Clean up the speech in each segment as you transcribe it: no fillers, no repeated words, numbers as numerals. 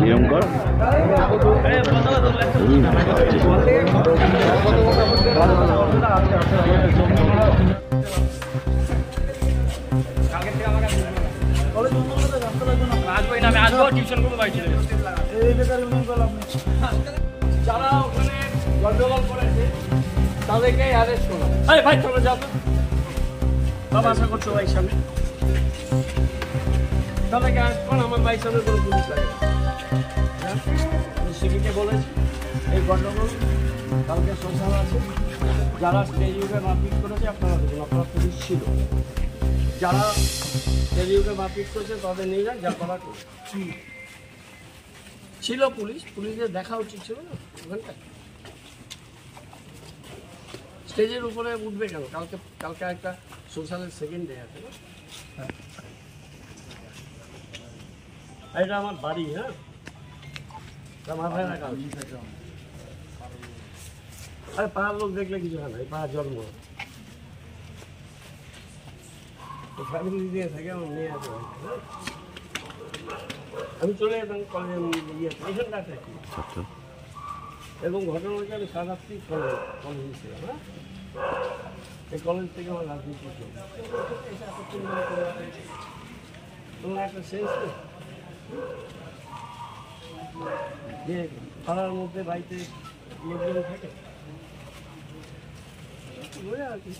নিয়ম কর টিউশন করবো ভাই যারা ওখানে গন্ডগোল করেছে তাদেরকে অ্যারেস্ট করো। আরে ভাই চলো যাও বাবা আশা করছো ভাই সামনে তাদেরকে অ্যারেস্ট করো। আমার ভাই সামনে কোনো পুলিশ লাগে আমি সিভিকে বলেছি এই গন্ডগোল কালকে সোশ্যাল আছে যারা স্টেজ ইউকে মারপিট করেছে আপনারা দেখুন আপনারা পুলিশ ছিল যারা স্টেজ ইউকে মারপিট করেছে তাদের নিয়ে যান যা করা ছিল পুলিশের দেখা উচিত ছিল না ওখানটা স্টেজের উপরে উঠবে কেন কালকে একটা সোশ্যালের সেকেন্ড ডে আছে না এটা আমার বাড়ি হ্যাঁ মাথায় রাখা উচিত আরে পাড়ার লোক দেখলে কিছু হয় না এই পাড়ার জন্ম ফ্যামিলি দিয়ে থাকে আমার মেয়ে আছে আমি চলে যেতাম কলেজে এখানটা থাকি এবং ঘটনা হচ্ছে আমি সারাত্রি কলেজ ছিলাম হ্যাঁ এই কলেজ থেকে আমার রাজনীতি তোমার একটা সেন্স যে পাড়ার মধ্যে বাড়িতে লোকজন থাকে আর কি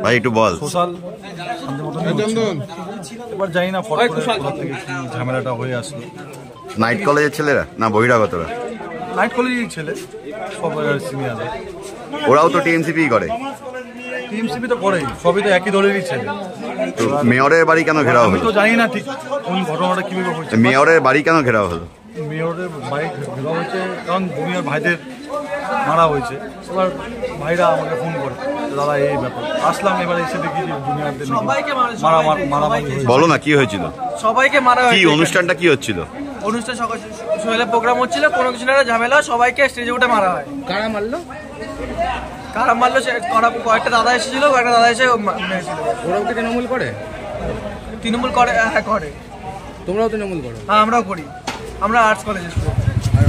ভাই একটু বল সোশ্যাল এবার জানি না ঝামেলাটা হয়ে আসলো নাইট কলেজের ছেলেরা না বহিরাগতরা নাইট কলেজের ছেলে সব সিনিয়র ওরাও তো টিএমসিপি করে টিএমসিপি তো করেই সবই তো একই দলেরই ছেলে তো মেয়রের বাড়ি কেন ঘেরাও আমি হলো তো জানি না ঠিক কোন ঘটনাটা কিভাবে হয়েছে মেয়রের বাড়ি কেন ঘেরাও হলো মেয়রের বাড়ি ঘেরাও হয়েছে কারণ দুনিয়ার ভাইদের মারা হয়েছে এবার ভাইরা আমাকে ফোন করে দাদা এই ব্যাপার আসলাম এবার এসে দেখি যে দুনিয়াতে মারামারি বলো না কি হয়েছিল সবাইকে মারা কি অনুষ্ঠানটা কি হচ্ছিল অনুষ্ঠান সকালে প্রোগ্রাম হচ্ছিল কোনো কিছু না ঝামেলা সবাইকে স্টেজে উঠে মারা হয় কারা মারলো কয়েকটা দাদা এসেছিল কয়েকটা দাদা এসে মেরেছিল ওরাও কি তৃণমূল করে হ্যাঁ করে তোমরাও তৃণমূল করো হ্যাঁ আমরাও করি আমরা আর্টস কলেজে আর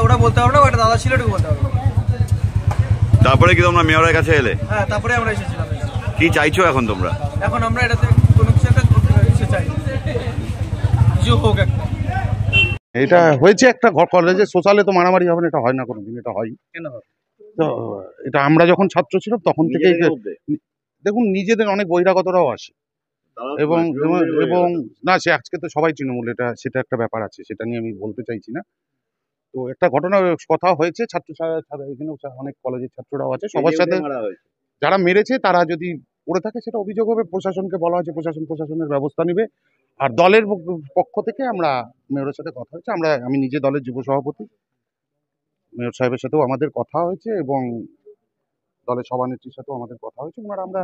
ওরা বলতে পারবো না একটা দাদা ছিল এটুকু বলতে পারবো তারপরে কি তোমরা মেয়রের কাছে এলে হ্যাঁ তারপরে আমরা এসেছিলাম কি চাইছো এখন তোমরা এখন আমরা এটাতে কোনো কিছু একটা চাই কিছু হোক একটা এটা হয়েছে একটা কলেজে সোশ্যালে তো মারামারি হবে না এটা হয় না কোনোদিন এটা হয় কেন তো এটা আমরা যখন ছাত্র ছিলাম তখন থেকেই দেখুন নিজেদের অনেক বহিরাগতরাও আসে এবং না সে আজকে তো সবাই তৃণমূল সেটা একটা ব্যাপার আছে সেটা নিয়ে আমি বলতে চাইছি না তো একটা ঘটনা কথা হয়েছে এখানে অনেক কলেজের ছাত্ররাও আছে সবার সাথে যারা মেরেছে তারা যদি করে থাকে সেটা অভিযোগ হবে প্রশাসনকে বলা হয়েছে প্রশাসনের ব্যবস্থা নেবে আর দলের পক্ষ থেকে আমরা মেয়রের সাথে কথা হয়েছে আমি নিজে দলের যুব সভাপতি মেয়র সাহেবের সাথেও আমাদের কথা হয়েছে এবং দলের সভানেত্রীর সাথেও আমাদের কথা হয়েছে আমরা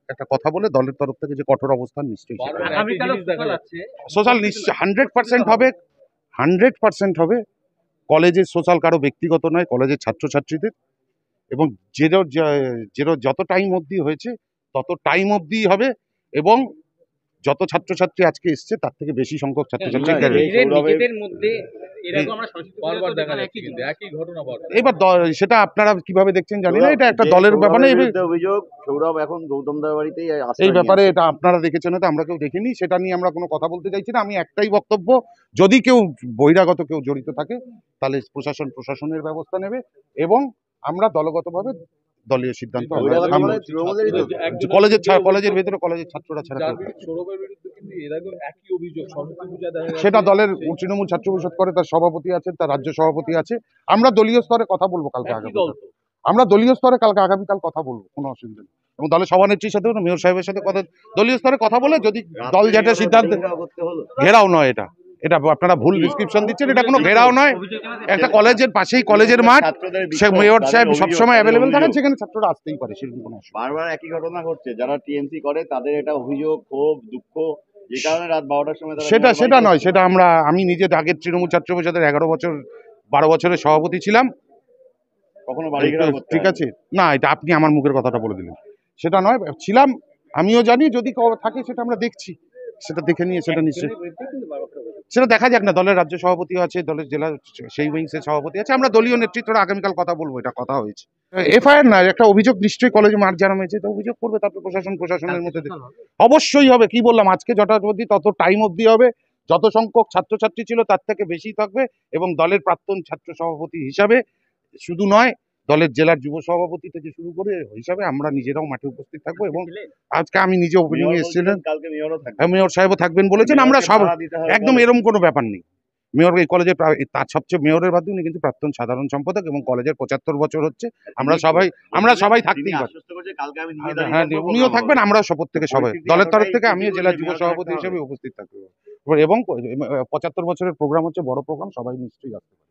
একটা কথা বলে দলের তরফ থেকে যে কঠোর অবস্থান নিশ্চয়ই সোশ্যাল নিশ্চয়ই 100% হবে 100% হবে কলেজের সোশ্যাল কারো ব্যক্তিগত নয় কলেজের ছাত্রছাত্রীদের এবং যত টাইম অবধি হয়েছে তত টাইম অবধি হবে এবং যত ছাত্রছাত্রী আজকে এসছে তার থেকে বেশি সংখ্যক ছাত্রছাত্রী এবার সেটা আপনারা কিভাবে দেখছেন জানি না এটা একটা দলের ব্যাপারে অভিযোগ সৌরভ এখন গৌতম দার বাড়িতেই এই ব্যাপারে এটা আপনারা দেখেছেন তো আমরা কেউ দেখিনি সেটা নিয়ে আমরা কোনো কথা বলতে চাইছি না আমি একটাই বক্তব্য যদি কেউ বহিরাগত কেউ জড়িত থাকে তাহলে প্রশাসনের ব্যবস্থা নেবে এবং আমরা দলগতভাবে দলীয় সিদ্ধান্ত কলেজের ভেতরে কলেজের ছাত্ররা ছাড়া সেটা দলের তৃণমূল ছাত্র পরিষদ করে তার সভাপতি আছে তার রাজ্য সভাপতি আছে আমরা দলীয় স্তরে কথা বলবো কালকে আগামীকাল কথা বলবো কোনো অসুবিধা নেই এবং দলের সভানেত্রীর সাথেও মেয়র সাহেবের সাথে কথা দলীয় স্তরে কথা বলে যদি দল যেটা সিদ্ধান্ত ঘেরাও নয় এটা আপনারা ভুল ডিসক্রিপশন দিচ্ছেন, এটা কোনো ঘেরাও নয়, একটা কলেজের পাশেই কলেজের মাঠ, সে মেয়র সাহেব সবসময় অ্যাভেলেবেল থাকেন, সেখানে ছাত্ররা আসতেই পারে, সেরকম কোনো অসুবিধা নেই। বারবার একই ঘটনা ঘটছে, যারা টিএমসি করে তাদের এটা অভিযোগ, ক্ষোভ, দুঃখ, যে কারণে রাত 12টার সময় সেটা নয়, সেটা আমি নিজে আগের তৃণমূল ছাত্র পরিষদের 12 বছরের সভাপতি ছিলাম। কখনো বাড়ি ঘেরাও করতে ঠিক আছে, না এটা আপনি আমার মুখের কথাটা বলে দিলেন, সেটা নয়, ছিলাম, আমিও জানি, যদি থাকে সেটা আমরা দেখছি, সেটা দেখে নিয়ে সেটা নিশ্চয়ই সেটা দেখা যাক না। দলের রাজ্য সভাপতি আছে, দলের জেলা সেই উইংসের সভাপতি আছে, আমরা দলীয় নেতৃত্বরা আগামীকাল কথা বলবো, এটা কথা হয়েছে। এফআইআর না, একটা অভিযোগ নিশ্চয়ই কলেজে মাঠ জানানো হয়েছে, তো অভিযোগ করবে, তারপর প্রশাসনের মধ্যে অবশ্যই হবে। কি বললাম, আজকে যত অবধি তত টাইম অবধি হবে, যত সংখ্যক ছাত্রছাত্রী ছিল তার থেকে বেশি থাকবে, এবং দলের প্রাক্তন ছাত্র সভাপতি হিসাবে শুধু নয়, দলের জেলার যুব সভাপতি থেকে শুরু করে হিসাবে আমরা নিজেরাও মাঠে উপস্থিত থাকবো। এবং আজকে আমি নিজে ওপেনিং এ এসেছিলেন, মেয়র সাহেবও থাকবেন বলেছেন, আমরা সব একদম এরকম কোনো ব্যাপার নেই। মেয়র এই কলেজের তার সবচেয়ে মেয়রের বাদে উনি কিন্তু প্রাক্তন সাধারণ সম্পাদক, এবং কলেজের 75 বছর হচ্ছে, আমরা সবাই থাকতেই পারি। হ্যাঁ, উনিও থাকবেন, আমরাও শপথ থেকে সবাই দলের তরফ থেকে, আমিও জেলার যুব সভাপতি হিসেবে উপস্থিত থাকবো। এবং 75 বছরের প্রোগ্রাম হচ্ছে বড় প্রোগ্রাম, সবাই নিশ্চয়ই আসতে পারে।